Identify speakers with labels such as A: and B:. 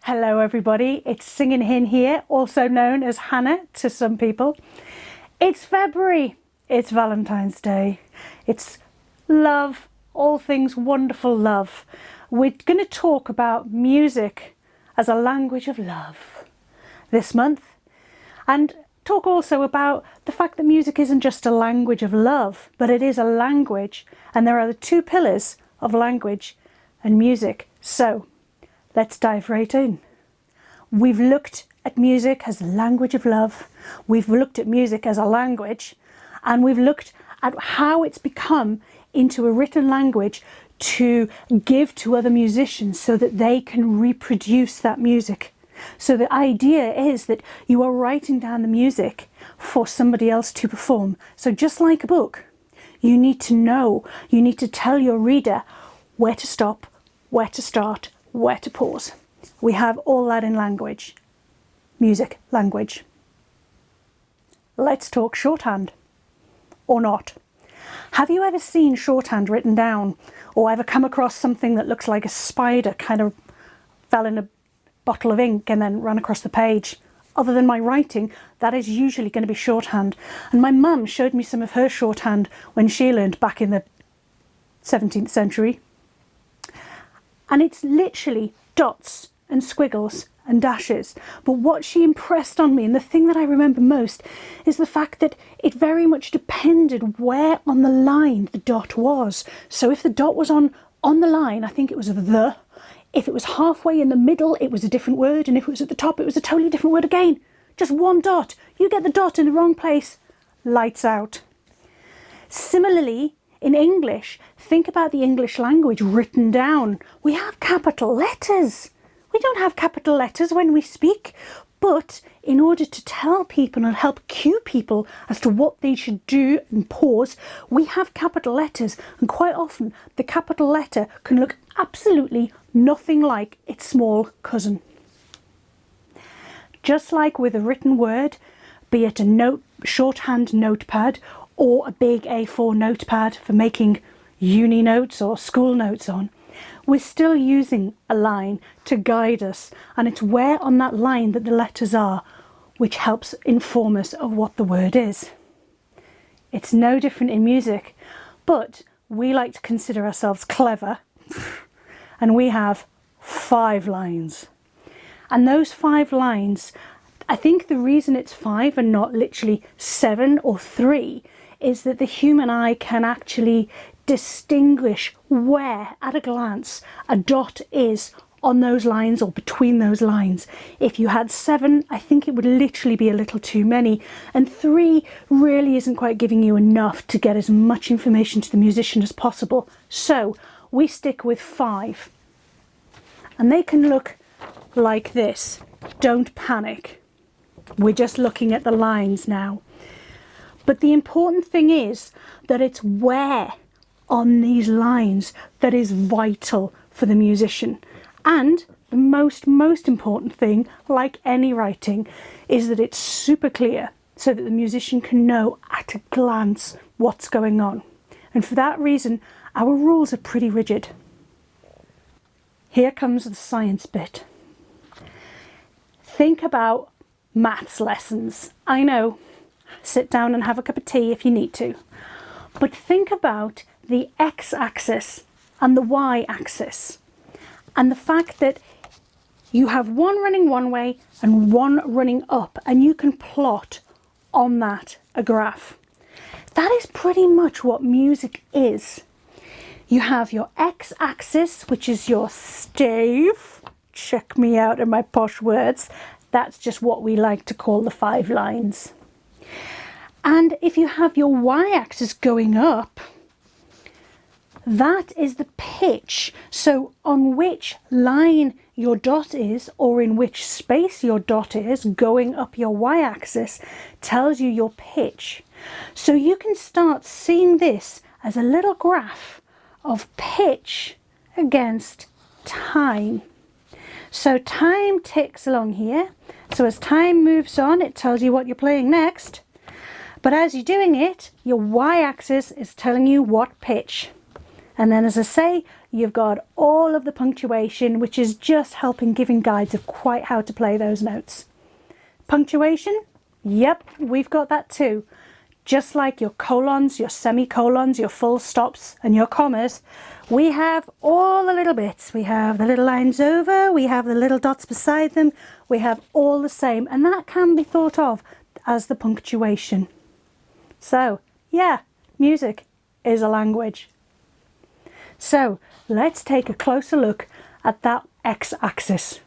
A: Hello everybody, it's Singing Hin here, also known as Hannah to some people. It's February, it's Valentine's Day, it's love, all things wonderful love. We're going to talk about music as a language of love this month, and talk also about the fact that music isn't just a language of love, but it is a language, and there are the two pillars of language and music. So let's dive right in. We've looked at music as a language of love. We've looked at music as a language, and we've looked at how it's become into a written language to give to other musicians so that they can reproduce that music. So the idea is that you are writing down the music for somebody else to perform. So just like a book, you need to know, you need to tell your reader where to stop, where to start, where to pause. We have all that in language. Music, language. Let's talk shorthand. Or not. Have you ever seen shorthand written down, or ever come across something that looks like a spider kind of fell in a bottle of ink and then ran across the page? Other than my writing, that is usually going to be shorthand. And my mum showed me some of her shorthand when she learned back in the 17th century. And it's literally dots and squiggles and dashes. But what she impressed on me, and the thing that I remember most, is the fact that it very much depended where on the line the dot was. So if the dot was on the line, I think it was the. If it was halfway in the middle, it was a different word. And if it was at the top, it was a totally different word again. Just one dot. You get the dot in the wrong place, lights out. Similarly, in English, think about the English language written down. We have capital letters. We don't have capital letters when we speak, but in order to tell people and help cue people as to what they should do and pause, we have capital letters, and quite often the capital letter can look absolutely nothing like its small cousin. Just like with a written word, be it a shorthand notepad or a big A4 notepad for making uni notes or school notes on, we're still using a line to guide us, and it's where on that line that the letters are which helps inform us of what the word is. It's no different in music, but we like to consider ourselves clever, and we have 5 lines. And those 5 lines, I think the reason it's 5 and not literally 7 or 3 is that the human eye can actually distinguish where, at a glance, a dot is on those lines or between those lines. If you had 7, I think it would literally be a little too many, and 3 really isn't quite giving you enough to get as much information to the musician as possible. So we stick with 5, and they can look like this. Don't panic. We're just looking at the lines now. But the important thing is that it's where on these lines that is vital for the musician. And the most important thing, like any writing, is that it's super clear so that the musician can know at a glance what's going on. And for that reason, our rules are pretty rigid. Here comes the science bit. Think about maths lessons. I know, sit down and have a cup of tea if you need to. But think about the x-axis and the y-axis, and the fact that you have one running one way and one running up, and you can plot on that a graph. That is pretty much what music is. You have your x-axis, which is your stave. Check me out in my posh words. That's just what we like to call the 5 lines. And if you have your y-axis going up, that is the pitch. So on which line your dot is, or in which space your dot is going up your y-axis, tells you your pitch. So you can start seeing this as a little graph of pitch against time. So time ticks along here. So as time moves on, it tells you what you're playing next. But as you're doing it, your y-axis is telling you what pitch. And then, as I say, you've got all of the punctuation, which is just helping giving guides of quite how to play those notes. Punctuation, yep, we've got that too. Just like your colons, your semicolons, your full stops and your commas, we have all the little bits. We have the little lines over, we have the little dots beside them, we have all the same, and that can be thought of as the punctuation. So, yeah, music is a language. So, let's take a closer look at that x-axis.